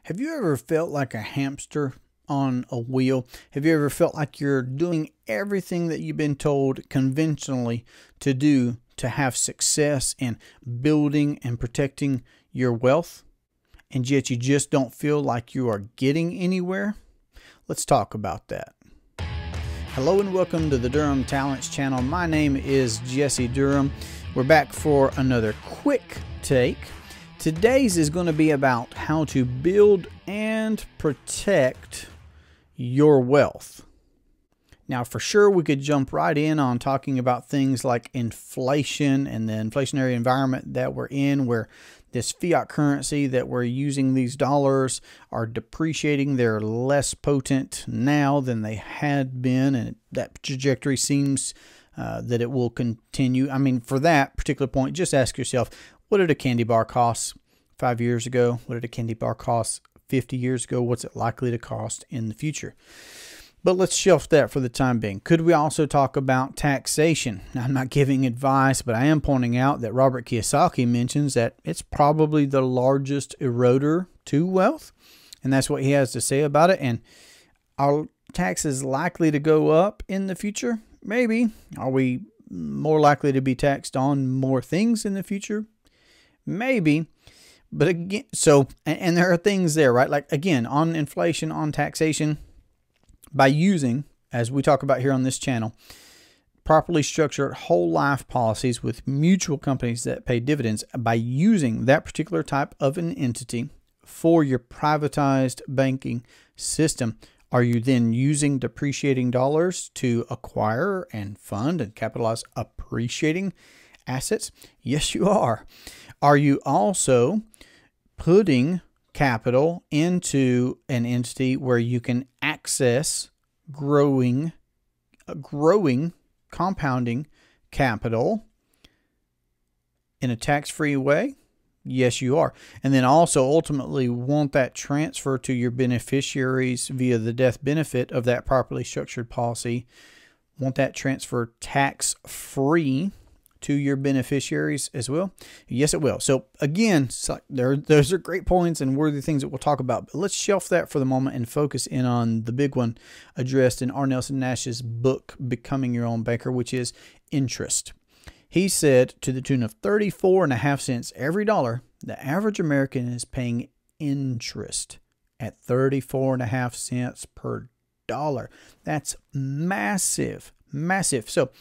Have you ever felt like a hamster on a wheel? Have you ever felt like you're doing everything that you've been told conventionally to do to have success in building and protecting your wealth, and yet you just don't feel like you are getting anywhere? Let's talk about that. Hello and welcome to the Durham Talents channel. My name is Jesse Durham. We're back for another quick take. Today's is going to be about how to build and protect your wealth. Now, for sure, we could jump right in on talking about things like inflation and the inflationary environment that we're in, where this fiat currency that we're using, these dollars, are depreciating. They're less potent now than they had been, and that trajectory seems that it will continue. I mean, for that particular point, just ask yourself, what did a candy bar cost 5 years ago? What did a candy bar cost 50 years ago? What's it likely to cost in the future? But let's shelf that for the time being. Could we also talk about taxation? Now, I'm not giving advice, but I am pointing out that Robert Kiyosaki mentions that it's probably the largest eroder to wealth, and that's what he has to say about it. And are taxes likely to go up in the future? Maybe. Are we more likely to be taxed on more things in the future? Maybe. But again, and there are things there, right? Like, again, on inflation, on taxation, by using, as we talk about here on this channel, properly structured whole life policies with mutual companies that pay dividends, by using that particular type of an entity for your privatized banking system, are you then using depreciating dollars to acquire and fund and capitalize appreciating assets? Yes, you are. Are you also putting capital into an entity where you can access growing compounding capital in a tax-free way? Yes, you are. And then also ultimately want that transfer to your beneficiaries via the death benefit of that properly structured policy. Want that transfer tax-free to your beneficiaries as well? Yes, it will. So again, those are great points and worthy things that we'll talk about. But let's shelf that for the moment and focus in on the big one addressed in R. Nelson Nash's book, Becoming Your Own Banker, which is interest. He said to the tune of 34.5 cents every dollar, the average American is paying interest at 34.5 cents per dollar. That's massive, massive. So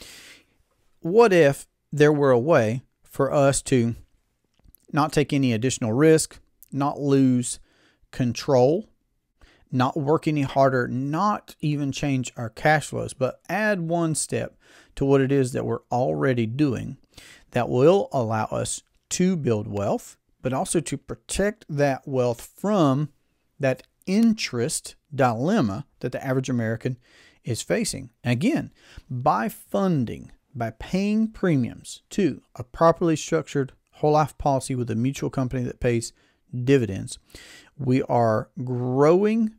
what if there were a way for us to not take any additional risk, not lose control, not work any harder, not even change our cash flows, but add one step to what it is that we're already doing that will allow us to build wealth, but also to protect that wealth from that interest dilemma that the average American is facing. Again, by paying premiums to a properly structured whole life policy with a mutual company that pays dividends, we are growing,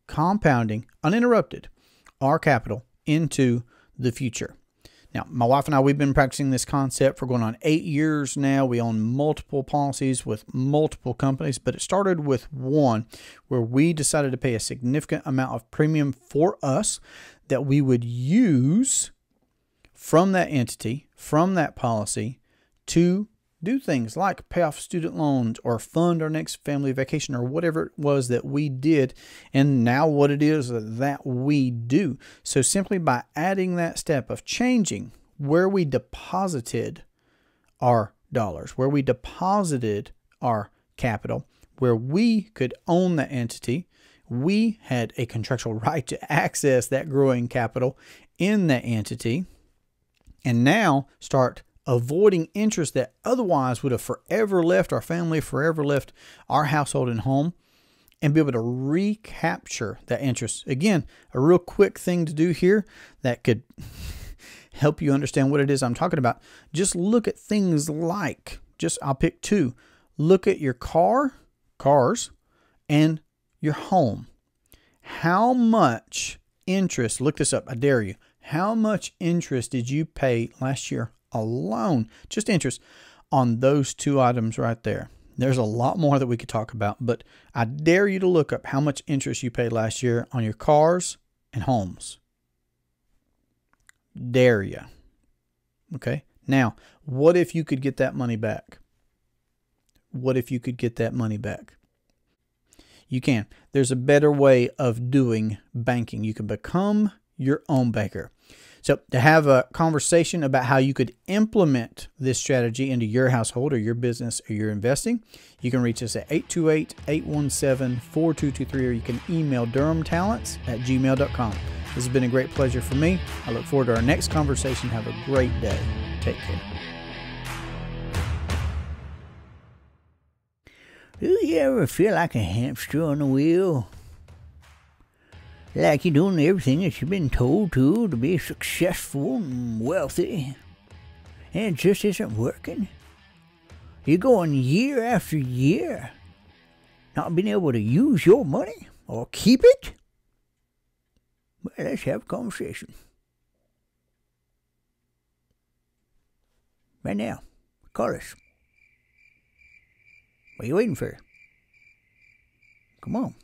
compounding, uninterrupted, our capital into the future. Now, my wife and I, we've been practicing this concept for going on 8 years now. We own multiple policies with multiple companies, but it started with one where we decided to pay a significant amount of premium for us that we would use from that entity, from that policy, to do things like pay off student loans or fund our next family vacation or whatever it was that we did, and now what it is that we do. So simply by adding that step of changing where we deposited our dollars, where we deposited our capital, where we could own the entity, we had a contractual right to access that growing capital in that entity, and now start avoiding interest that otherwise would have forever left our family, forever left our household and home, and be able to recapture that interest. Again, a real quick thing to do here that could help you understand what it is I'm talking about. Just look at things like, I'll pick two. Look at your cars, and your home. How much interest, look this up, I dare you. How much interest did you pay last year alone, just interest, on those two items right there? There's a lot more that we could talk about, but I dare you to look up how much interest you paid last year on your cars and homes. Dare you. Okay. Now, what if you could get that money back? What if you could get that money back? You can. There's a better way of doing banking. You can become your own banker. So to have a conversation about how you could implement this strategy into your household or your business or your investing, you can reach us at 828-817-4223, or you can email durhamtalents@gmail.com. This has been a great pleasure for me. I look forward to our next conversation. Have a great day. Take care. Do you ever feel like a hamster on a wheel? Like you're doing everything that you've been told to be successful and wealthy, and it just isn't working? You're going year after year, not being able to use your money or keep it? Well, let's have a conversation. Right now. Call us. What are you waiting for? Come on.